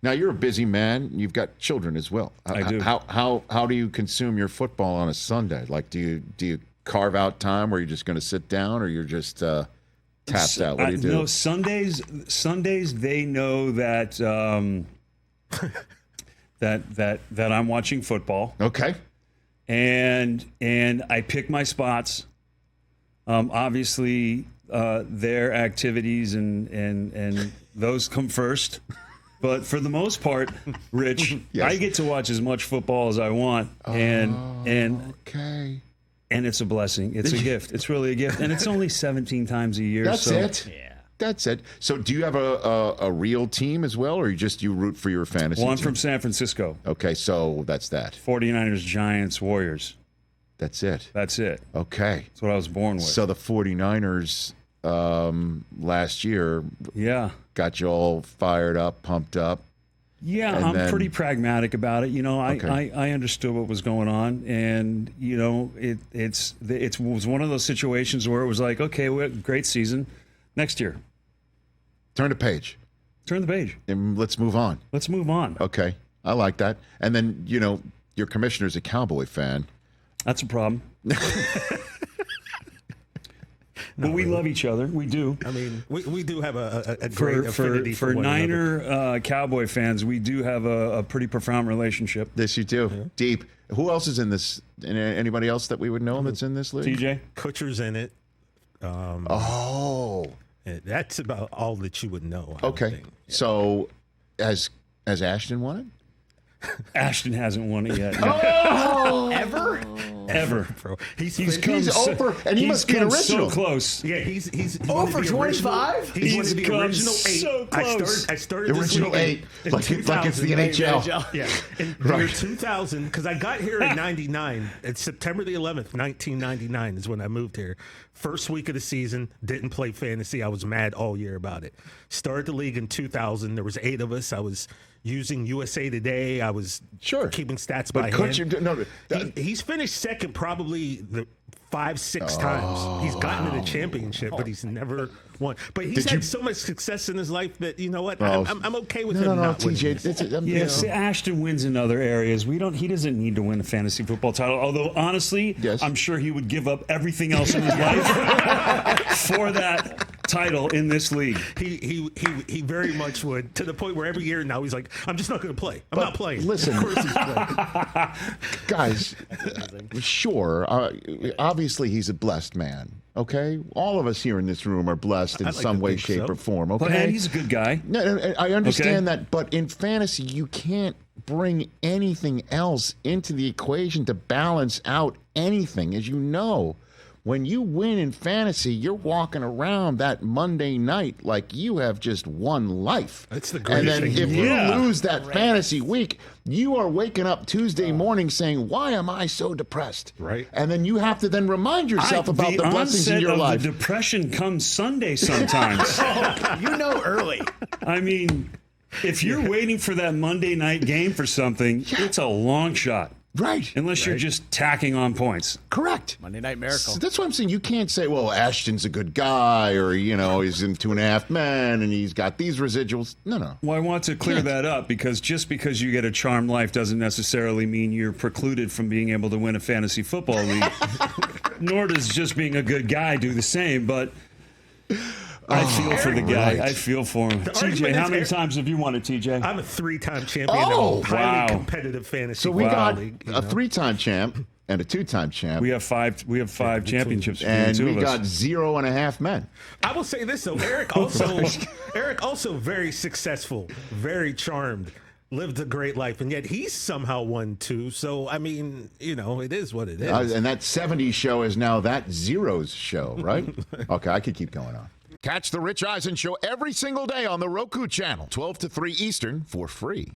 Now, you're a busy man. You've got children as well. I do. How do you consume your football on a Sunday? Like, do you carve out time where you're just going to sit down, or you're just tapped out? What do you do? No, Sundays they know that that I'm watching football. Okay. And I pick my spots. Obviously, their activities and those come first. But for the most part, Rich, Yes. I get to watch as much football as I want, and Okay. and it's a blessing. It's a gift. It's really a gift, and it's only 17 times a year. That's so, it. Yeah. That's it. So, do you have a real team as well, or you root for your fantasy? Well, I'm team? from San Francisco. Okay, so that's that. 49ers, Giants, Warriors. That's it. That's it. Okay. That's what I was born with. So the 49ers last year yeah. got you all fired up, pumped up. Yeah, And I'm then- pretty pragmatic about it. You know, Okay. I understood what was going on, and you know, it was one of those situations where it was like, okay, we had a great season. Next year, Turn the page turn the page. and let's move on. Let's move on. Okay, I like that. And then, your commissioner's a Cowboy fan. That's a problem. But we love each other. We do. I mean, we do have a great For affinity for one another. Niner Cowboy fans, we do have a pretty profound relationship. Yes, you do. Deep. Who else is in this? Anybody else that we would know that's in this league? TJ? Kutcher's in it. Oh, And that's about all that you would know. I don't okay. think. So, has Ashton won it? Ashton hasn't won it yet. Ever? Ever. Bro, he's come He's so- over, and he he's must be an come original. So close. Yeah, he's Over 25? He's one He's of the come original 8. so close. I started this Original league 8, in like it's the 2000. NHL. Yeah, in the year 2000, because I got here in '99. It's September the 11th, 1999 is when I moved here. First week of the season, didn't play fantasy. I was mad all year about it. Started the league in 2000. There was 8 of us. I was using USA Today. I was keeping stats by But hand. He's finished second probably the 5-6 times. He's gotten to the championship, but he's never won. But he's had so much success in his life that, you know what, I'm okay with him not winning. TJ. Yes, Ashton wins in other areas. He doesn't need to win a fantasy football title. Although honestly, Yes. I'm sure he would give up everything else in his life for that title in this league. He very much would, to the point where every year now he's like, I'm just not going to play. I'm not playing. Listen, Of course he's playing. guys, sure, obviously he's a blessed man, okay? All of us here in this room are blessed in I'd like some to way, think shape, so. or form, But okay? and he's a good guy. No, I understand Okay. that, but in fantasy, you can't bring anything else into the equation to balance out anything, as you know. When you win in fantasy, you're walking around that Monday night like you have just won life. That's the And greatest then thing. if Yeah. you lose that fantasy week, you are waking up Tuesday morning saying, "Why am I so depressed?" Right. And then you have to then remind yourself about the blessings in onset your of life. The depression comes Sunday sometimes. You know early. I mean, if you're waiting for that Monday night game for something, it's a long shot. Right. Unless you're just tacking on points. Correct. Monday Night Miracle. So that's what I'm saying. You can't say, well, Ashton's a good guy, or, he's in 2.5 Men and he's got these residuals. No. Well, I want to clear that up because just because you get a charmed life doesn't necessarily mean you're precluded from being able to win a fantasy football league. Nor does just being a good guy do the same, but I feel for the guy. right. I feel for him. TJ, argument how is many Eric- times have you won it, TJ? I'm a 3-time champion Oh, of a highly wow. competitive fantasy So we football got league. a 3-time champ and a 2-time champ. We have five championships between and the two we of us. got 0.5 men. I will say this though, Eric also very successful, very charmed, lived a great life, and yet he's somehow won too. So I mean, it is what it is. And that 70s show is now that Zeros show, right? Okay, I could keep going on. Catch the Rich Eisen Show every single day on the Roku channel, 12 to 3 Eastern, for free.